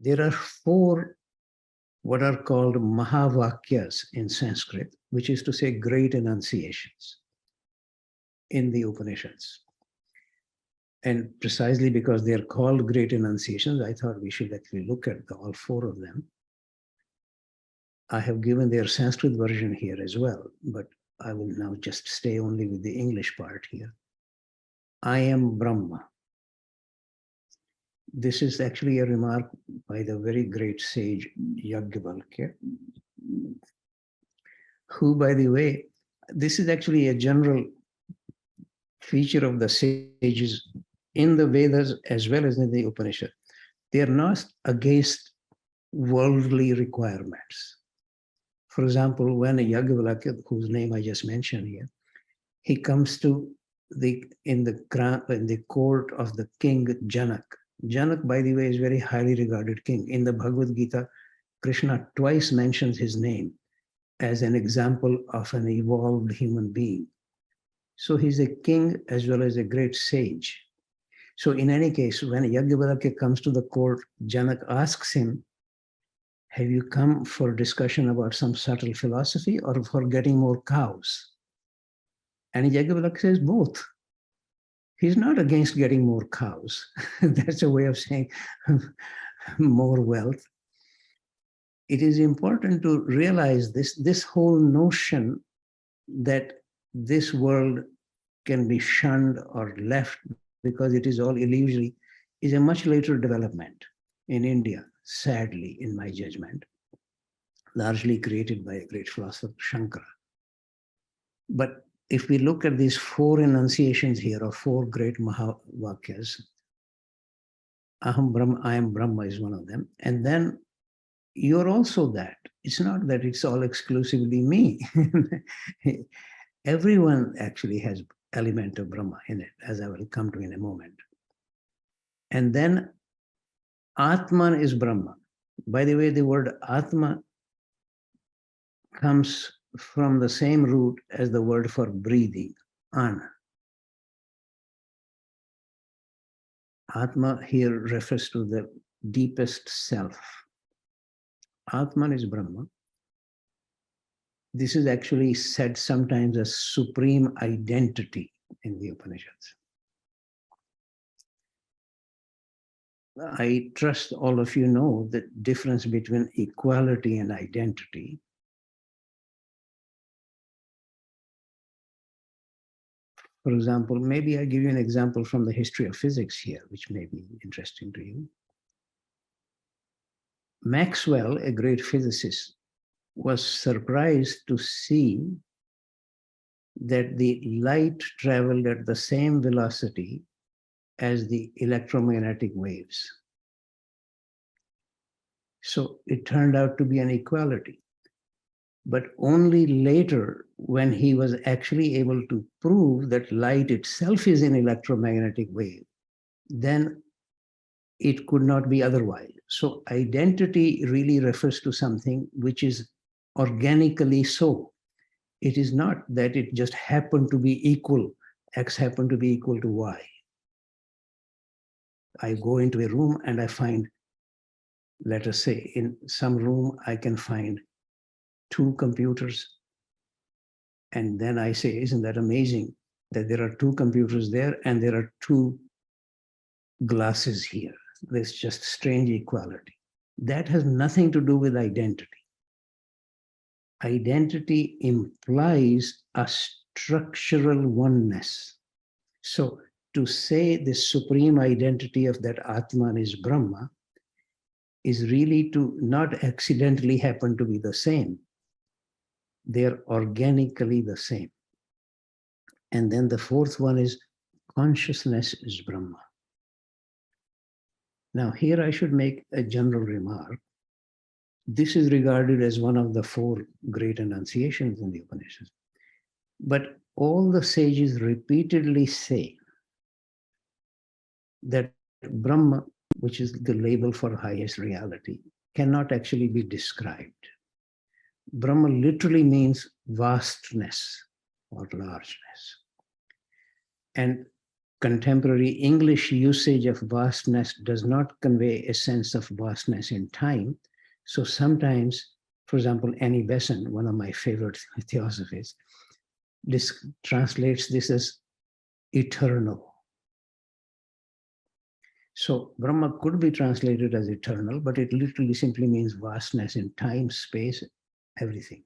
There are four what are called Mahavakyas in Sanskrit, which is to say great enunciations in the Upanishads. And precisely because they are called great enunciations, I thought we should actually look at all four of them. I have given their Sanskrit version here as well, but I will now just stay only with the English part here. I am Brahma. This is actually a remark by the very great sage Yajnavalkya, who, by the way, this is actually a general feature of the sages in the Vedas as well as in the Upanishad. They are not against worldly requirements. For example, when a Yajnavalkya, whose name I just mentioned here, he comes to in the court of the king Janak. Janak, by the way, is a very highly regarded king. In the Bhagavad Gita, Krishna twice mentions his name as an example of an evolved human being. So he's a king as well as a great sage. So in any case, when Yajnavalkya comes to the court, Janak asks him, have you come for discussion about some subtle philosophy or for getting more cows? And Yajnavalkya says both. He's not against getting more cows. That's a way of saying more wealth. It is important to realize this whole notion that this world can be shunned or left because it is all illusory is a much later development in India, sadly, in my judgment, largely created by a great philosopher, Shankara. But if we look at these four enunciations here, or four great Mahavakyas, Aham Brahma, I am Brahma is one of them. And then you're also that. It's not that it's all exclusively me. Everyone actually has element of Brahma in it, as I will come to in a moment. And then Atman is Brahma. By the way, the word Atma comes from the same root as the word for breathing, An. Atma here refers to the deepest self. Atman is Brahma. This is actually said sometimes as supreme identity in the Upanishads. I trust all of you know the difference between equality and identity. For example, maybe I give you an example from the history of physics here, which may be interesting to you. Maxwell, a great physicist, was surprised to see that the light traveled at the same velocity as the electromagnetic waves. So it turned out to be an equality. But only later, when he was actually able to prove that light itself is an electromagnetic wave, then it could not be otherwise. So identity really refers to something which is organically so. It is not that it just happened to be equal, X happened to be equal to Y. I go into a room and I find, let us say, in some room, I can find 2 computers. And then I say, isn't that amazing that there are 2 computers there and there are 2 glasses here? There's just strange equality. That has nothing to do with identity. Identity implies a structural oneness. So to say the supreme identity of that Atman is Brahma is really to not accidentally happen to be the same. They're organically the same. And then the fourth one is consciousness is Brahma. Now here I should make a general remark. This is regarded as one of the 4 great enunciations in the Upanishads. But all the sages repeatedly say that Brahma, which is the label for highest reality, cannot actually be described. Brahma literally means vastness or largeness. And contemporary English usage of vastness does not convey a sense of vastness in time. So sometimes, for example, Annie Besant, one of my favorite theosophists, translates this as eternal. So Brahma could be translated as eternal, but it literally simply means vastness in time, space, everything.